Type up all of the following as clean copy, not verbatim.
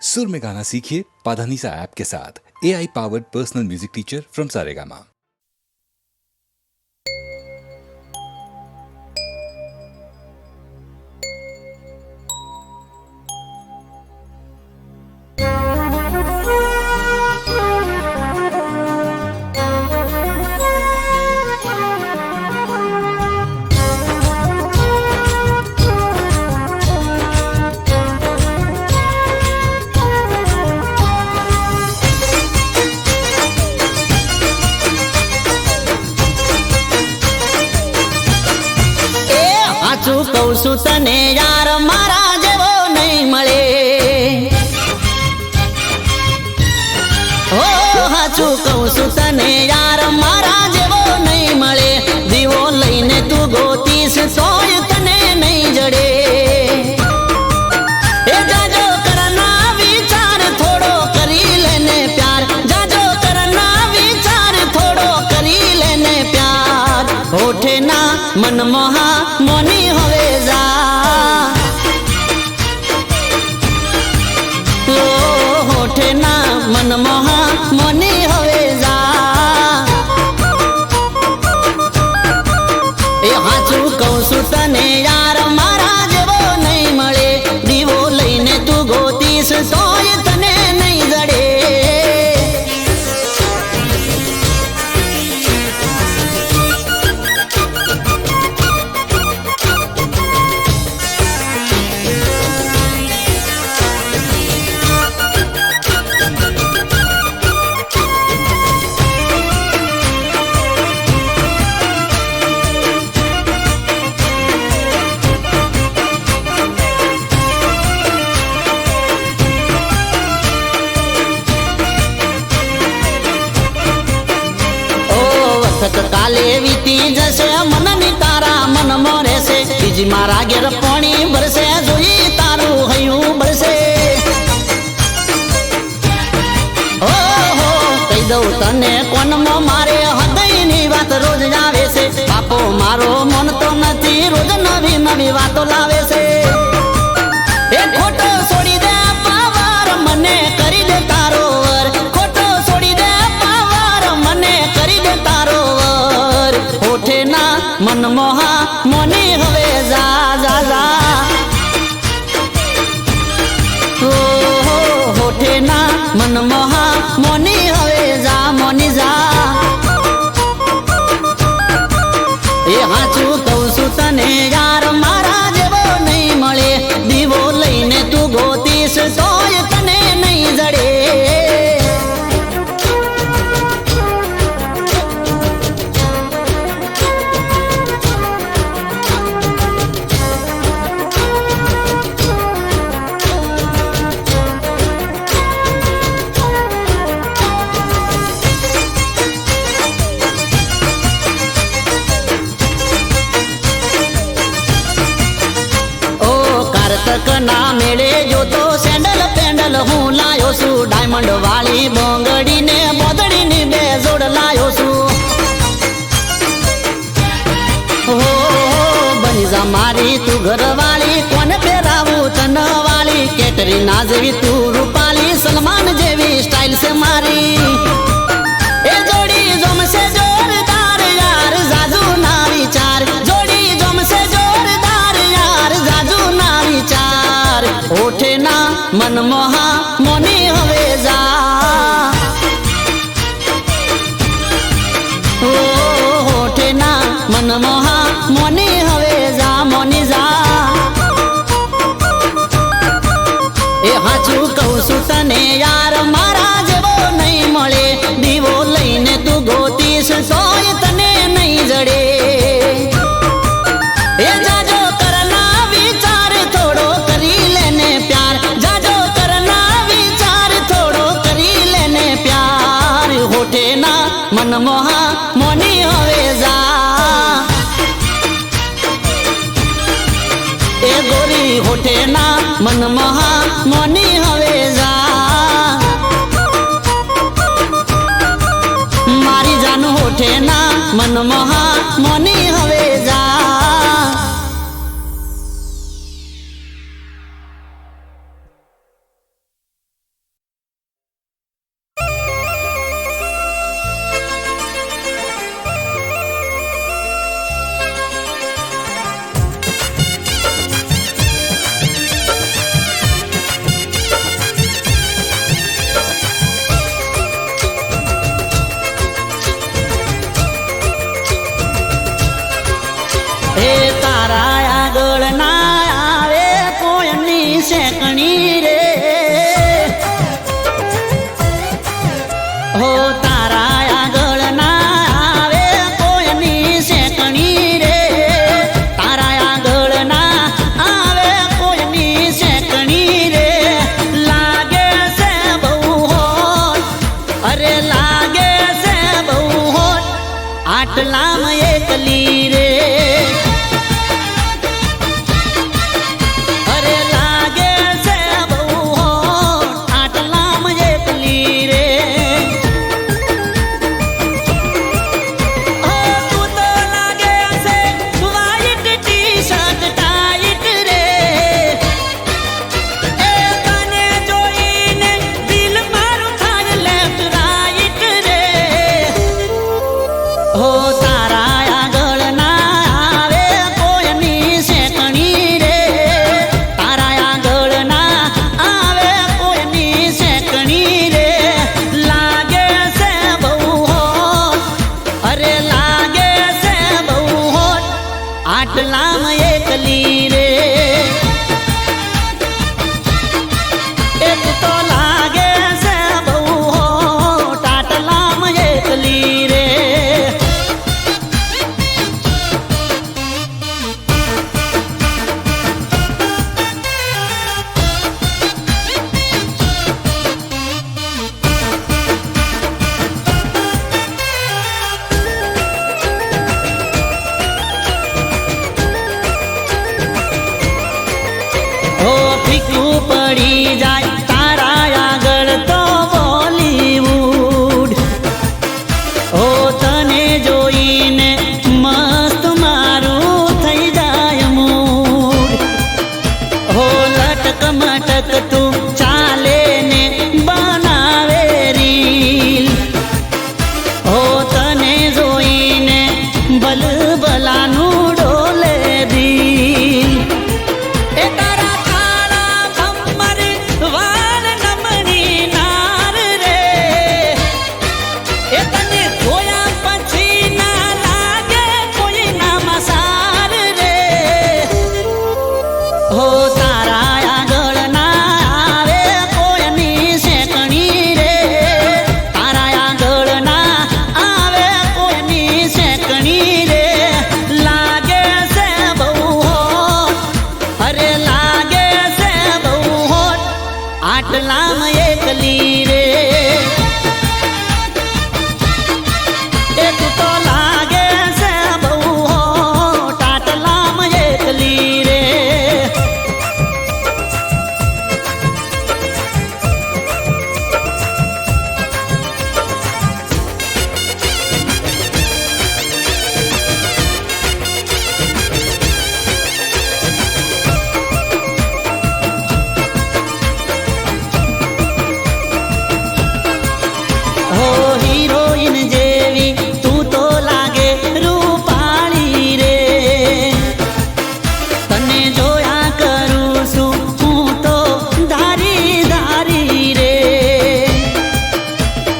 सुर में गाना सीखिए पाधानीसा ऐप के साथ। AI powered personal music teacher from Saregama. સાચું કહું છું તને યાર મારા જેવો નહીં મળે હો સાચું કહું છું તને યાર મારા જેવો નહીં મળે દીવો લઈને તું ગોતીશ તોય તને નહીં જડે એ જાજો કરના વિચાર થોડો કરી લેને પ્યાર જાજો કરના વિચાર થોડો કરી લેને પ્યાર હોઠે ના મનમોહા મોની હવે જા ઓ હોઠે ના મનમોહા મોની હવે જા એ હાચું કહું છું તને યાર મારા જેવો નહીં મળે દીવો લઈને તું ગોતીશ તોય તને નહીં જડે કાલે વીતી જશે મનની તારા મનમાં રહેશે બીજી મારા ઘેર પાણી ભરશે જોઈ તારું હૈયું ભરશે ઓહો કહી દઉં તને કોનમાં મારે હૃદયની વાત રોજ આવે છે બાપો મારો મન તો નથી રોજ નવી નવી વાતો લાવે છે એ ખોટો છોડી દે પાવાર મને કરી દે તારો વર ખોટો છોડી દે પાવાર મને કરી દે તારો હોઠે ના મનમોહા મોની હવે જા જા જા ઓ હોઠે ના મનમોહા મોની હવે જા મોની જા એ હાચું કહું છું તને યાર મારા જેવો નહીં મળે દીવો લઈને તું ગોતીશ તોય તને નહીં જડે ના મેળે જોતો સેન્ડલ પેન્ડલ હું લાયો છું ડાયમંડ વાળી બોંગડી ને બોદડી ની બે જોડ લાયો છું હો બની જા મારી તું ઘરવાળી કોને પહેરાવું તન વાળી કેટરીના જેવી તું રૂપાલી સલમાન જેવી સ્ટાઇલ છે મારી એ જોડી જમશે જોરદાર યાર જાજુ ના વિચાર જોડી જમશે જોરદાર યાર જાજુ ના વિચાર હોઠે ના મનમોહા મોની હવે જા ઓ હોઠે ના મનમોહા મોની હવે જા મોની જા એ હાચું કહું છું તને યાર મારા જેવો નહીં મળે દીવો લઈને તું ગોતીશ તોય તને નહીં જડે એ જાજો કરના વિચાર થોડો કરી લેને પ્યાર જાજો કરના વિચાર થોડો કરી લેને પ્યાર હોઠે ના મનમોહા મોની હવે જા એ ગોરી હોઠે ના મનમોહા મોની હવે જા મારી જાન હોઠે ના આટલામાં એકલી રે અરે લાગે છે બહુ હોટ આટલામાં એકલી રે તું તો લાગે છે વ્હાઈટ ટી-શર્ટ ટાઈટ રે એ તને જોઈને દિલ મારું થાય લેફ્ટ રાઈટ રે હો તારા આગળ ના આવે કોઈની શેકણી રે તારા આગળ ના આવે કોઈની શેકણી રે લાગે છે બહુ હોટ અરે લાગે છે બહુ હોટ આટલામાં એકલી રે એક તો લાગે છે બહુ હોટ આટલામાં એકલી રે હો ફીકું પડી જાય તારા આગળ તો બોલીવુડ હો તને જોઈને મસ્ત મારું થઈ જાય મૂડ હો લટક મટક તું ચાલે ને બનાવે રીલ હો તને જોઈને બલબલાનું ડોલે દિલ એ તારા કાળા ભમર વાળ નમણી નાર રે એ તને જોયા પછી ના લાગે કોઈ ના મસાર રે હો તારા આગળ ના આવે કોઈની શેકણી રે તારા આગળ ના આવે કોઈની શેકણી રે લાગે છે બહુ હોટ અરે લાગે છે બહુ હોટ આટલામાં એકલી રે એક તો લાગે છે બહુ હોટ આટલામાં એકલી રે હો હિરોઈન જેવી તું તો લાગે રૂપાળી રે તને જોયા કરું છું હું તો ધારી ધારી રે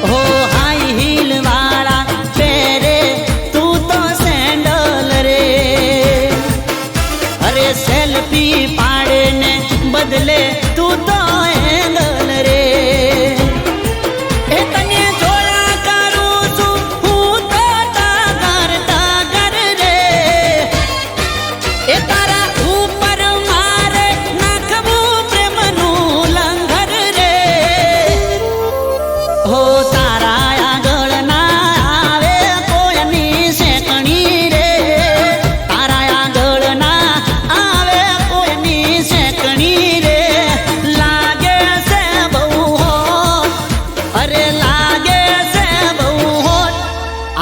હો હાઈ હીલ વાળા પહેરે તું તો સેન્ડલ રે અરે સેલ્ફી પાડે ને બદલે તું તો એંગલ રે એ તને જોયા કરું છું હું તો ટાગર રે એ તારા ઉપર મારે નાખવું પ્રેમનું લંગર રે હો તારા આગળ ના આવે કોઈની શેકણી રે તારા આગળ ના આવે કોઈની શેકણી રે લાગે છે બહુ હોટ અરે લાગે છે બહુ હોટ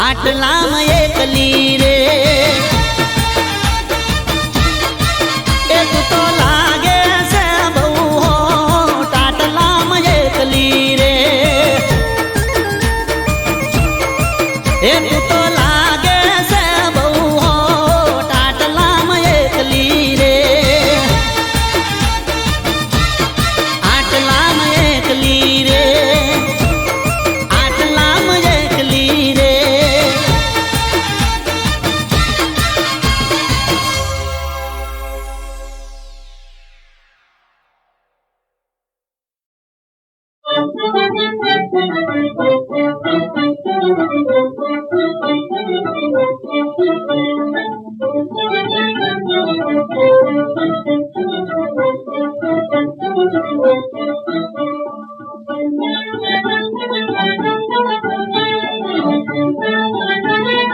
આટલામાં એકલી રે એક તો લાગે છે બહુ હોટ આટલામાં એકલી રે એક તો લાગે છે બહુ હોટ આટલામાં એકલી રે આટલામાં એકલી રે આટલામાં એકલી રે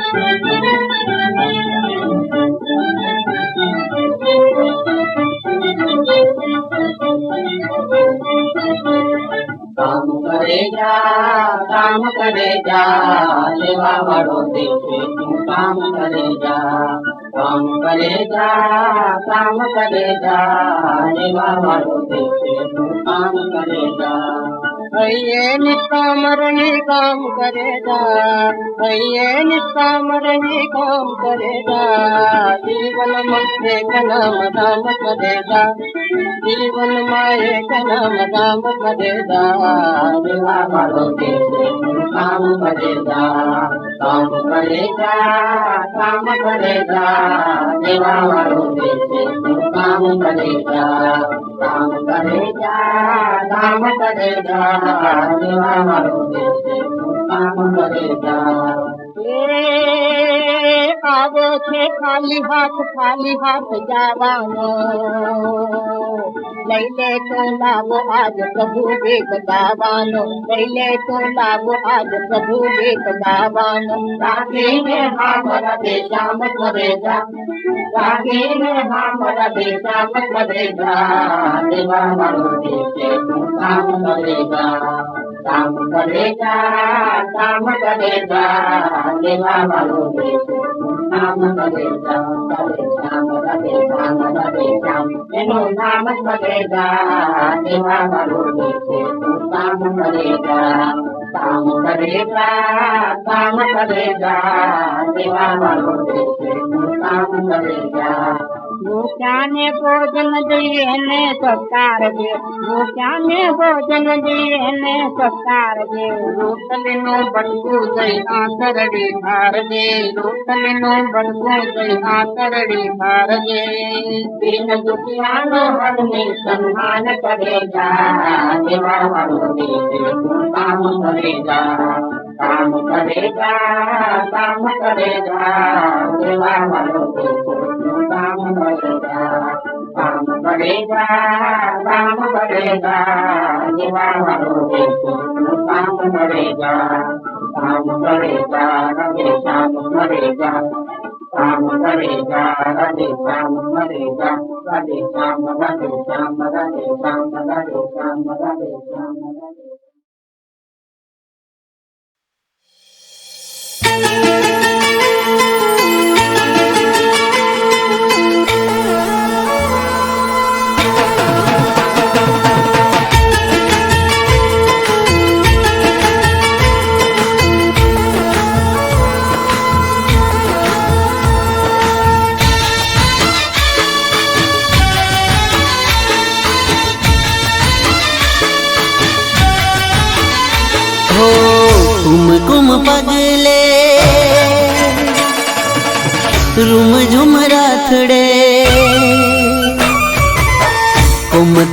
Thank you. काम करे जा सेवा वाળો દેશે તું કામ કરે જા સેવા વાળો દેશે તું કામ કરે જા હૈયે નિષ્કામરણી કામ કરે જા કામ કરે જા જીવનમાં એક નામ ધામ કરે જા જીવનમાં એક નામ ધામ કરે જા સેવા વાળો દેશે તું કામ કરે જા સેવા વાળો દેશે તું કામ કરે જા સેવા વાળો દેશે તું કામ કરે જા આવે છે ખાલી હાથ જવાનો લઈ લે તો લાવો આજ પ્રભુ દેખ ગાવાનો લઈ લે તો લાવો આજ પ્રભુ દેખ ગાવાનો રાખીને હા મારા દેશા મત કરે જા રાખીને હા મારા દેશા મત કરે જા સેવા વાળો દેશે તું કામ કરે જા સેવા વાળો દેશે કામ કરે જા એનું નામ જ કરે જા સેવા વાળો દેશે તું કામ કરે જા સેવા વાળો દેશે તું કામ કરે જા ભૂખ્યાને ભોજન દઈએ ને સત્કાર દે ભૂખ્યાને ભોજન દઈએ ને સત્કાર દે રોટલીનું બળગું દઈ આંતરડી ભાર દે રોટલીનું બળગું દઈ આંતરડી ભાર દે દિન દુખિયાનો હરની સન્માન કરે જા સેવા વાળો દેશે તું કામ કરે જા સેવા વાળો દેશે તું કામ કરે જા સેવા વાળો દેશે તું કામ કરે જા રવે શ્યામ મરે જા કામ કરે જા રવે શ્યામ મરે જા રવે શ્યામ રવે શ્યામ રવે શ્યામ રવે શ્યામ રવે શ્યામ कुम पगले रूम झुम राथड़े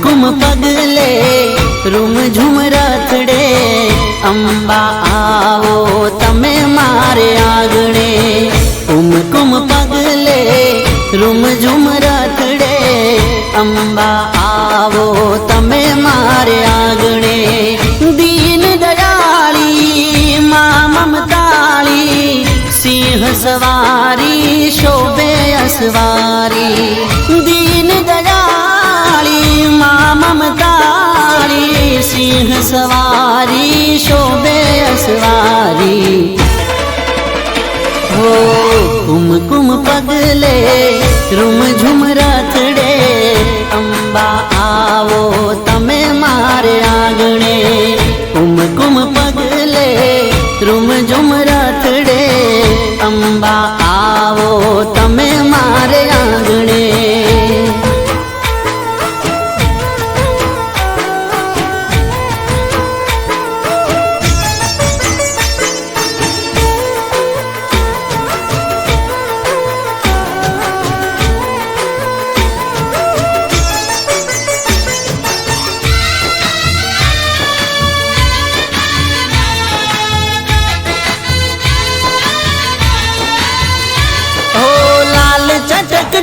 कुम पगले रूम झुम राथड़े अंबा आवो तमे मारे आगणे कुम पगले रूम झुम राथड़े अंबा आवो तमे मारे आगणे दीन दयाली ममताली सिंह सवारी शोभे असवारी दीन दयाली ममताली सिंह सवारी शोभे असवारी हो कुम पगले रूम झुम राथड़े अंबा आवो तमे मारे आंगणे कुम पगले रूम झुम राथड़े अंबा आवो तमे मारे आंगणे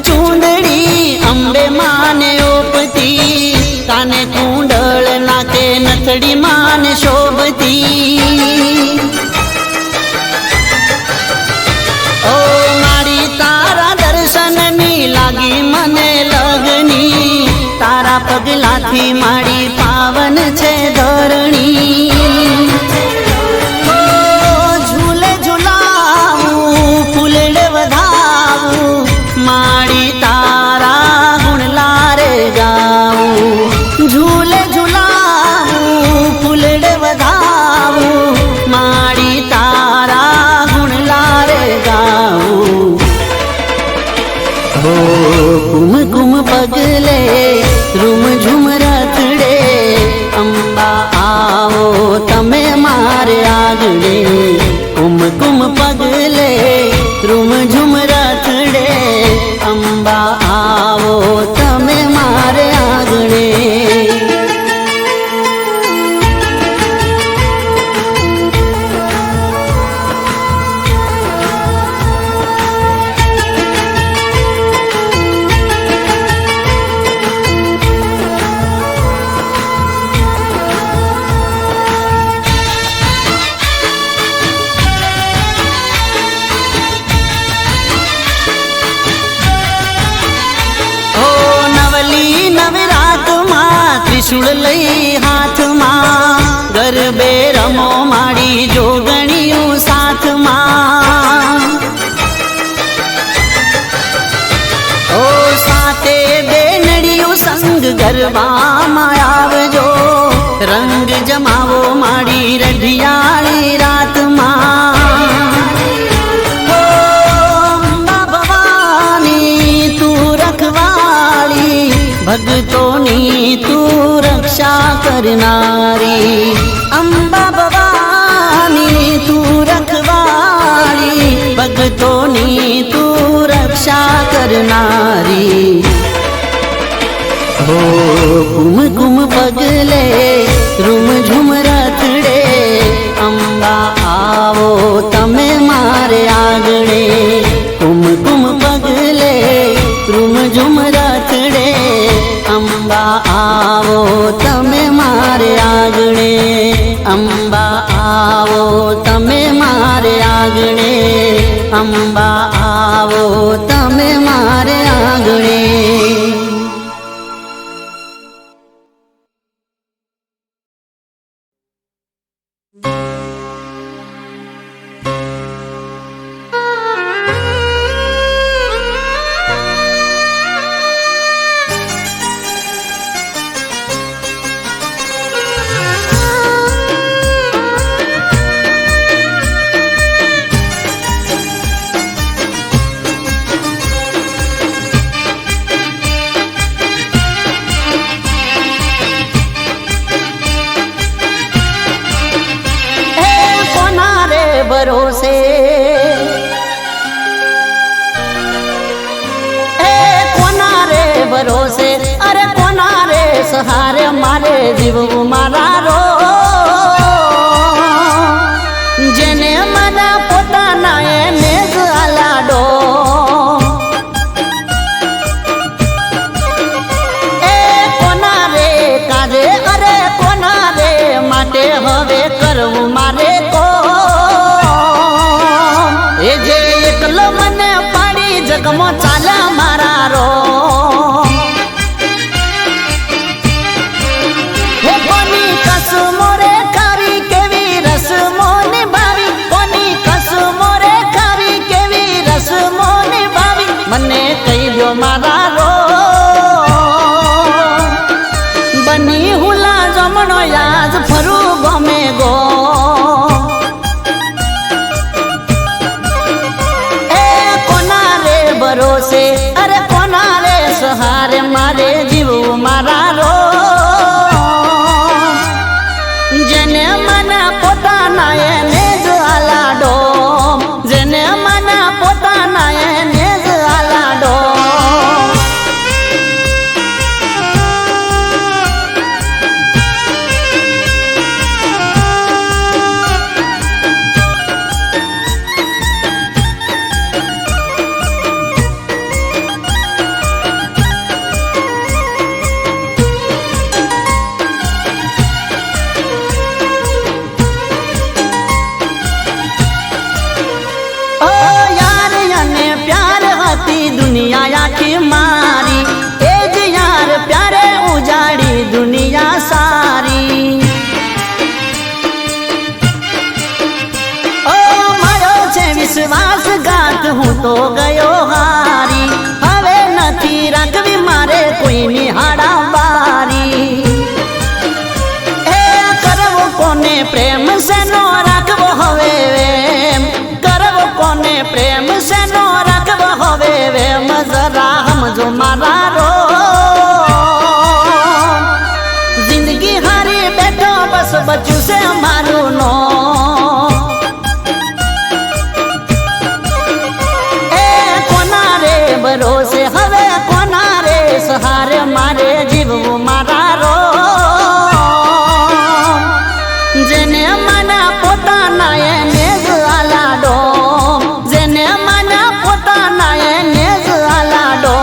चूंदड़ी अंबे माने ओपती काने कुंडल नाके नथड़ी माने शोभती ओ मारी तारा दर्शन नी लागी मने लगनी तारा पगला थी मारी पाव પાવન છે ધરણી ઓ ઝૂલે ઝુલાવું ફૂલડે વધાવું માડી તારા ગુણ લારે ગાવું ઝૂલે ઝુલાવું ફૂલડે વધાવું માડી તારા ગુણ લારે ગાવું હો કુમ કુમ પગલે રૂમ ઝુમ રથડે અંબા આવો તમે મારે આગળે કુમ કુમ પગલે રૂમ ઝુમ રથડે અંબા આવો તમે મારે આગળે ત્રિશુળ લઈ હાથમાં ગરબે રમો માડી જોગણિયું સાથમાં ઓ સાથે બેનડિયું સંગ ગરબામાં આવજો રંગ જમાવો માડી રઢિયાળી રાતમાં ઓ અંબા ભવાની તું રખવાળી ભક્તોની તું રક્ષા કરનારી અંબા ભવાની તું રખવાળી ભક્તોની તું રક્ષા કરનારી હો કુમ કુમ પગલે રૂમ ઝુમ રથડે અંબા આવો તમે મારે આગળે કુમ કુમ પગલે રૂમ ઝુમ રથડે અંબા આવો તમે મારે આગળે અંબા આવો તમે મારે આગળે અંબા આવો તમે મારે આગળે ભરોસે કોના રે ભરોસે અરે કોના રે સહારે મારે જીવવું મારા રો જેને મને પોતાના એને જ આલાડો એ કોના રે કાજે અરે કોના રે માટે હવે કરવું મારે કો એ જે એકલો મને પાડી જગમો ચાલે મારા રો હે કોની કસમો રે ખાવી કેવી રસમો નિભાવી કોની કસમો રે ખાવી કેવી રસમો નિભાવી મને કહી દો મારા રો બની હુલા જમણો યાદ ફરું ગમે ગો ભરોસે અરે કોના રે સહારે મારે જીવવું મારા રો જેને મને પોતાના એને જ આલાડો જેને મને પોતાના એને જ આલાડો પ્રેમ સેનો રાખવો હવે વેમ કરવો કોને પ્રેમ સેનો રાખવો હવે વેમ જરા સમજો મારા રો જિંદગી હારી બેઠો બસ બચ્યું છે મારું નો એ કોના રે ભરોસે હવે કોના રે સહારે મારે જીવવું મારા રો જેને મના પોતાના એને જ આલાડો જેને મના પોતાના એને જ આલાડો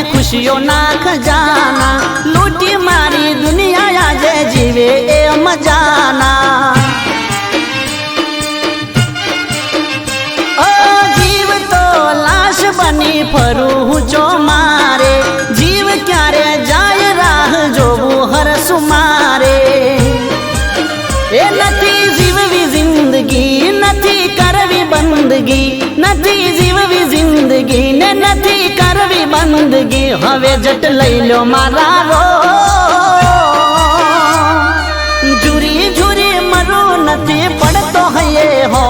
ખુશીઓના ખજાના લૂંટી મારી દુનિયા આજે જીવે એ મજાના જીવ તો લાશ બની ફરું હું ચો મારે જીવ ક્યારે જાય રાહ જોવું હરસું મારે એ નથી જીવવી જિંદગી નથી કરવી બંદગી નથી જીવવી જિંદગી ને નથી કરવી બંદગી હવે જટ લઈ લો મારા રો ઝુરી ઝુરી મરું નથી પડતો હૈયે હો